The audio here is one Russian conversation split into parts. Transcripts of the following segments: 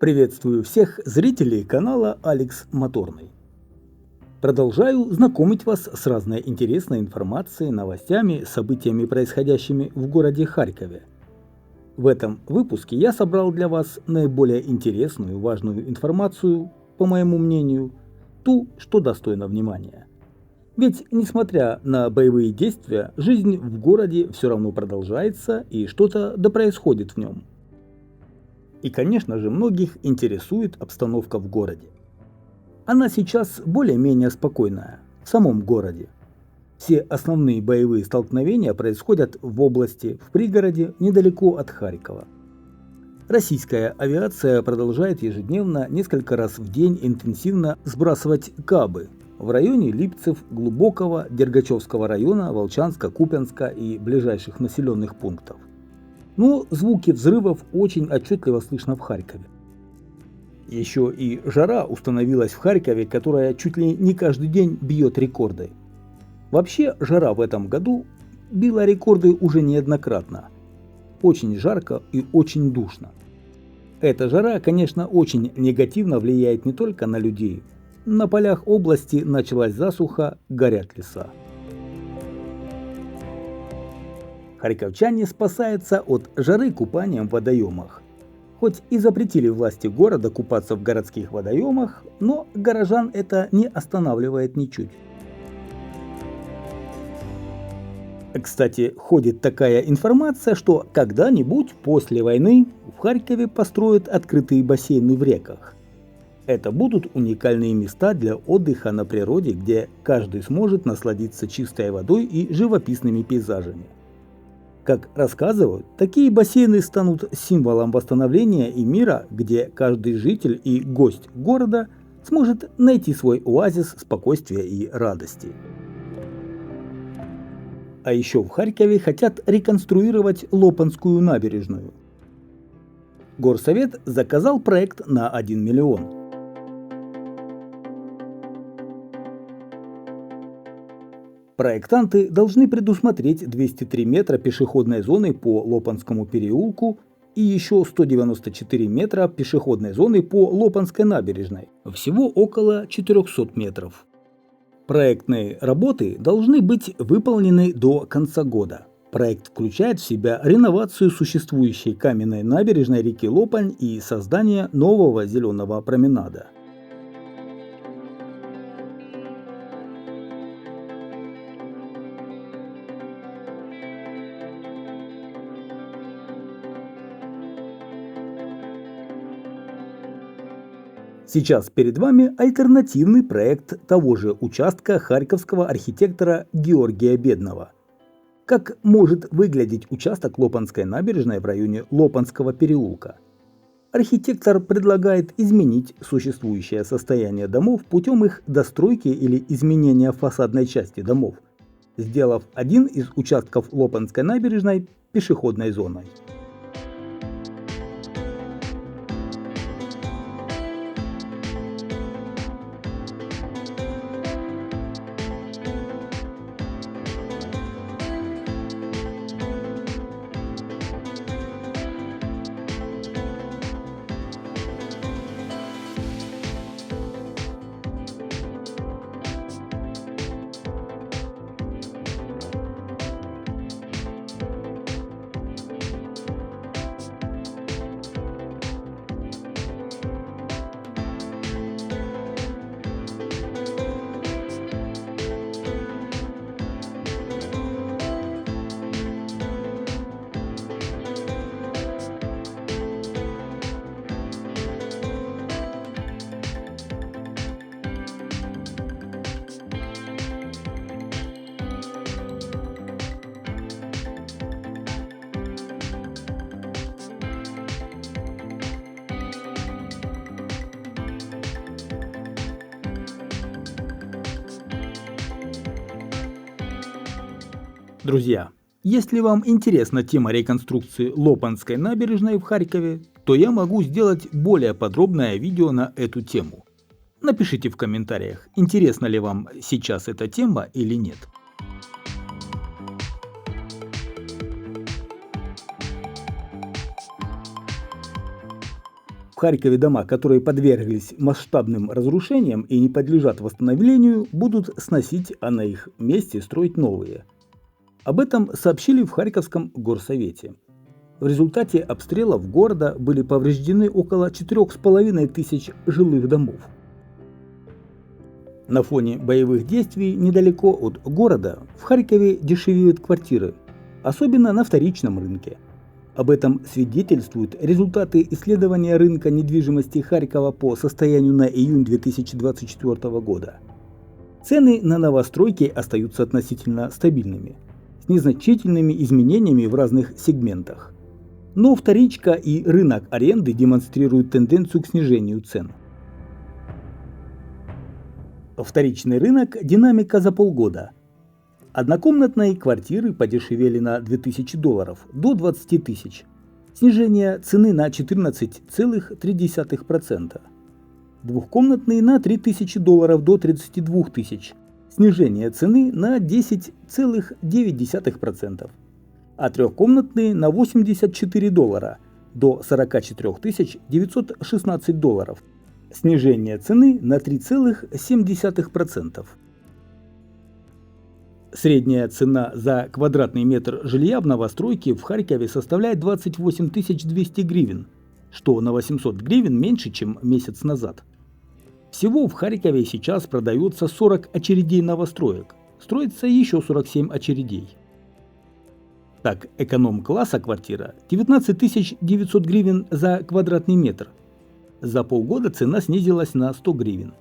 Приветствую всех зрителей канала Алекс Моторный. Продолжаю знакомить вас с разной интересной информацией, новостями, событиями, происходящими в городе Харькове. В этом выпуске я собрал для вас наиболее интересную, важную информацию, по моему мнению, ту, что достойна внимания. Ведь, несмотря на боевые действия, жизнь в городе все равно продолжается и что-то да происходит в нем. И, конечно же, многих интересует обстановка в городе. Она сейчас более-менее спокойная, в самом городе. Все основные боевые столкновения происходят в области, в пригороде, недалеко от Харькова. Российская авиация продолжает ежедневно несколько раз в день интенсивно сбрасывать кабы в районе Липцев, Глубокого, Дергачевского района, Волчанска, Купянска и ближайших населенных пунктов. Но звуки взрывов очень отчетливо слышно в Харькове. Еще и жара установилась в Харькове, которая чуть ли не каждый день бьет рекорды. Вообще жара в этом году била рекорды уже неоднократно. Очень жарко и очень душно. Эта жара, конечно, очень негативно влияет не только на людей. На полях области началась засуха, горят леса. Харьковчане спасаются от жары купанием в водоемах. Хоть и запретили власти города купаться в городских водоемах, но горожан это не останавливает ничуть. Кстати, ходит такая информация, что когда-нибудь после войны в Харькове построят открытые бассейны в реках. Это будут уникальные места для отдыха на природе, где каждый сможет насладиться чистой водой и живописными пейзажами. Как рассказывают, такие бассейны станут символом восстановления и мира, где каждый житель и гость города сможет найти свой оазис спокойствия и радости. А еще в Харькове хотят реконструировать Лопанскую набережную. Горсовет заказал проект на 1 миллион. Проектанты должны предусмотреть 203 метра пешеходной зоны по Лопанскому переулку и еще 194 метра пешеходной зоны по Лопанской набережной, всего около 400 метров. Проектные работы должны быть выполнены до конца года. Проект включает в себя реновацию существующей каменной набережной реки Лопань и создание нового зеленого променада. Сейчас перед вами альтернативный проект того же участка харьковского архитектора Георгия Бедного. Как может выглядеть участок Лопанской набережной в районе Лопанского переулка? Архитектор предлагает изменить существующее состояние домов путем их достройки или изменения фасадной части домов, сделав один из участков Лопанской набережной пешеходной зоной. Друзья, если вам интересна тема реконструкции Лопанской набережной в Харькове, то я могу сделать более подробное видео на эту тему. Напишите в комментариях, интересна ли вам сейчас эта тема или нет. В Харькове дома, которые подверглись масштабным разрушениям и не подлежат восстановлению, будут сносить, а на их месте строить новые. Об этом сообщили в Харьковском горсовете. В результате обстрелов города были повреждены около 4500 жилых домов. На фоне боевых действий недалеко от города в Харькове дешевеют квартиры, особенно на вторичном рынке. Об этом свидетельствуют результаты исследования рынка недвижимости Харькова по состоянию на июнь 2024 года. Цены на новостройки остаются относительно стабильными, с незначительными изменениями в разных сегментах. Но вторичка и рынок аренды демонстрируют тенденцию к снижению цен. Вторичный рынок – динамика за полгода. Однокомнатные квартиры подешевели на $2000 до 20 тысяч. Снижение цены на 14,3%. Двухкомнатные на $3000 до 32 тысяч. Снижение цены на 10,9%. А трехкомнатные на $84 до 44 916. Снижение цены на 3,7%. Средняя цена за квадратный метр жилья в новостройке в Харькове составляет 28 200 гривен, что на 800 гривен меньше, чем месяц назад. Всего в Харькове сейчас продается 40 очередей новостроек, строится еще 47 очередей. Так, эконом-класса квартира 19 900 гривен за квадратный метр. За полгода цена снизилась на 100 гривен.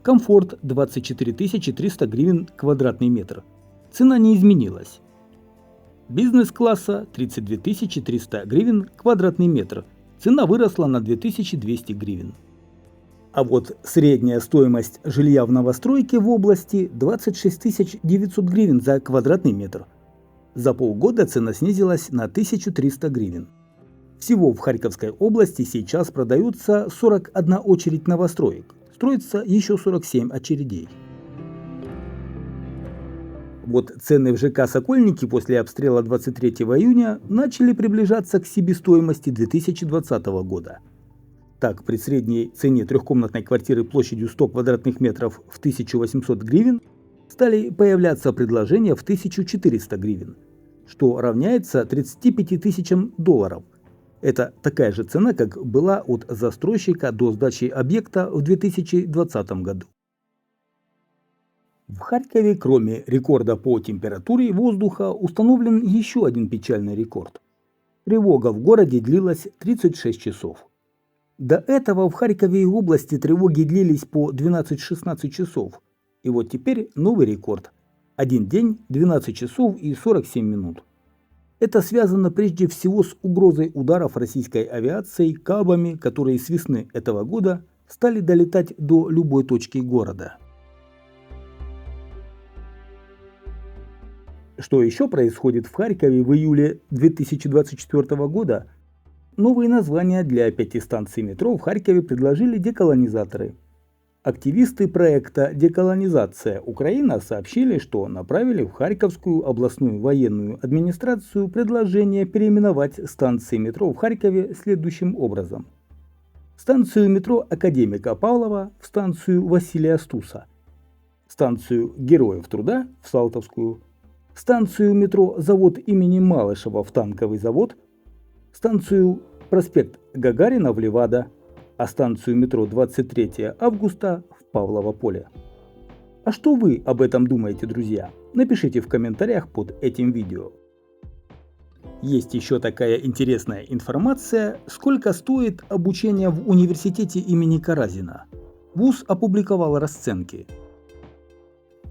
Комфорт 24 300 гривен квадратный метр. Цена не изменилась. Бизнес-класса 32 300 гривен квадратный метр. Цена выросла на 2200 гривен. А вот средняя стоимость жилья в новостройке в области 26 900 гривен за квадратный метр. За полгода цена снизилась на 1300 гривен. Всего в Харьковской области сейчас продаются 41 очередь новостроек. Строится еще 47 очередей. Вот цены в ЖК «Сокольники» после обстрела 23 июня начали приближаться к себестоимости 2020 года. Так, при средней цене трехкомнатной квартиры площадью 100 квадратных метров в 1800 гривен стали появляться предложения в 1400 гривен, что равняется 35 тысячам долларов. Это такая же цена, как была от застройщика до сдачи объекта в 2020 году. В Харькове, кроме рекорда по температуре воздуха, установлен еще один печальный рекорд. Тревога в городе длилась 36 часов. До этого в Харькове и области тревоги длились по 12-16 часов. И вот теперь новый рекорд. Один день, 12 часов и 47 минут. Это связано прежде всего с угрозой ударов российской авиацией кабами, которые с весны этого года стали долетать до любой точки города. Что еще происходит в Харькове в июле 2024 года? Новые названия для 5 станций метро в Харькове предложили деколонизаторы. Активисты проекта «Деколонизация Украина» сообщили, что направили в Харьковскую областную военную администрацию предложение переименовать станции метро в Харькове следующим образом. Станцию метро Академика Павлова в станцию Василия Стуса, станцию Героев Труда в Салтовскую, станцию метро Завод имени Малышева в Танковый завод, станцию проспект Гагарина в Левада, а станцию метро 23 августа в Павлово поле. А что вы об этом думаете, друзья? Напишите в комментариях под этим видео. Есть еще такая интересная информация, сколько стоит обучение в университете имени Каразина. ВУЗ опубликовал расценки.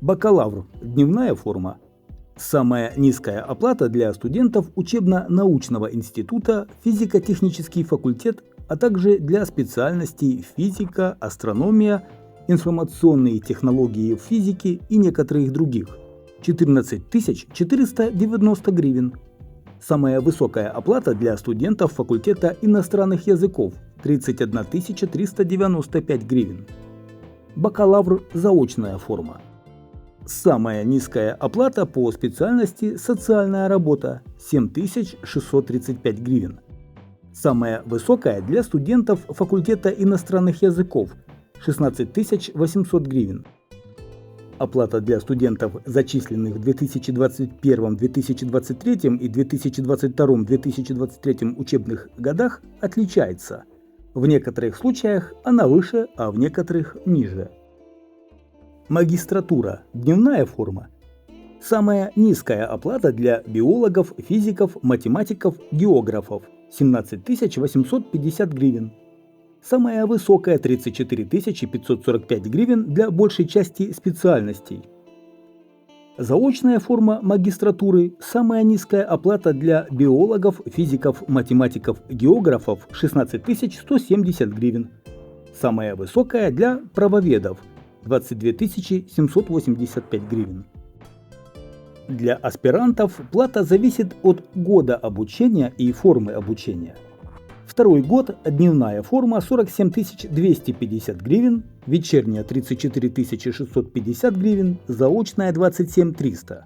Бакалавр – дневная форма. Самая низкая оплата для студентов учебно-научного института, физико-технический факультет, а также для специальностей физика, астрономия, информационные технологии в физике и некоторых других – 14 490 гривен. Самая высокая оплата для студентов факультета иностранных языков – 31 395 гривен. Бакалавр – заочная форма. Самая низкая оплата по специальности «Социальная работа» – 7635 гривен. Самая высокая для студентов факультета иностранных языков – 16 800 гривен. Оплата для студентов, зачисленных в 2021, 2023 и 2022-2023 учебных годах, отличается. В некоторых случаях она выше, а в некоторых ниже. Магистратура – дневная форма. Самая низкая оплата для биологов, физиков, математиков, географов – 17 850 гривен. Самая высокая – 34 545 гривен для большей части специальностей. Заочная форма магистратуры – самая низкая оплата для биологов, физиков, математиков, географов – 16 170 гривен. Самая высокая для правоведов – 22 785 гривен. Для аспирантов плата зависит от года обучения и формы обучения. Второй год – дневная форма 47 250 гривен, вечерняя 34 650 гривен, заочная 27 300.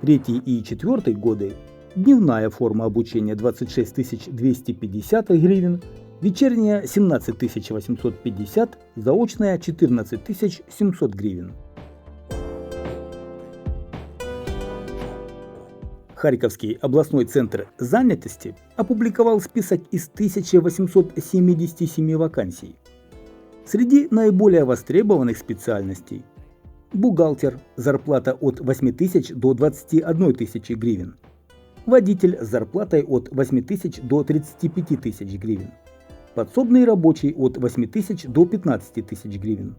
Третий и четвертый годы – дневная форма обучения 26 250 гривен, вечерняя 17 850, заочная 14 700 гривен. Харьковский областной центр занятости опубликовал список из 1877 вакансий. Среди наиболее востребованных специальностей – бухгалтер, зарплата от 8 тысяч до 21 тысячи гривен, водитель с зарплатой от 8 тысяч до 35 тысяч гривен, подсобный рабочий от 8 тысяч до 15 тысяч гривен,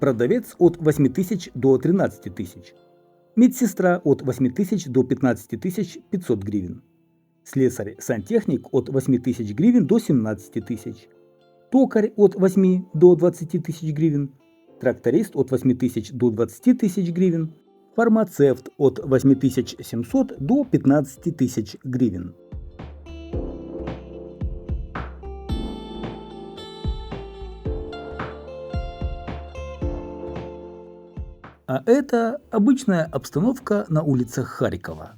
продавец от 8 тысяч до 13 тысяч, медсестра от 8 тысяч до 15 500 гривен, слесарь-сантехник от 8 тысяч гривен до 17 тысяч, токарь от 8 до 20 тысяч гривен, тракторист от 8 тысяч до 20 тысяч гривен, фармацевт от 8700 до 15 тысяч гривен. А это обычная обстановка на улицах Харькова.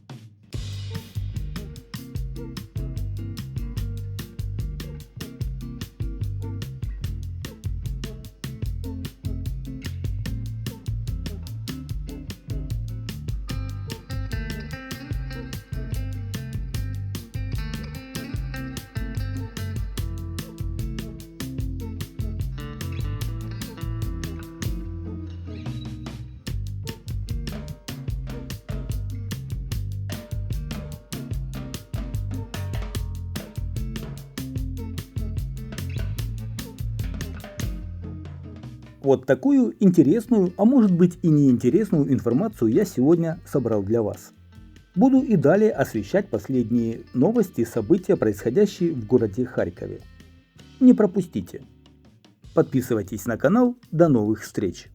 Вот такую интересную, а может быть и неинтересную информацию я сегодня собрал для вас. Буду и далее освещать последние новости и события, происходящие в городе Харькове. Не пропустите. Подписывайтесь на канал. До новых встреч!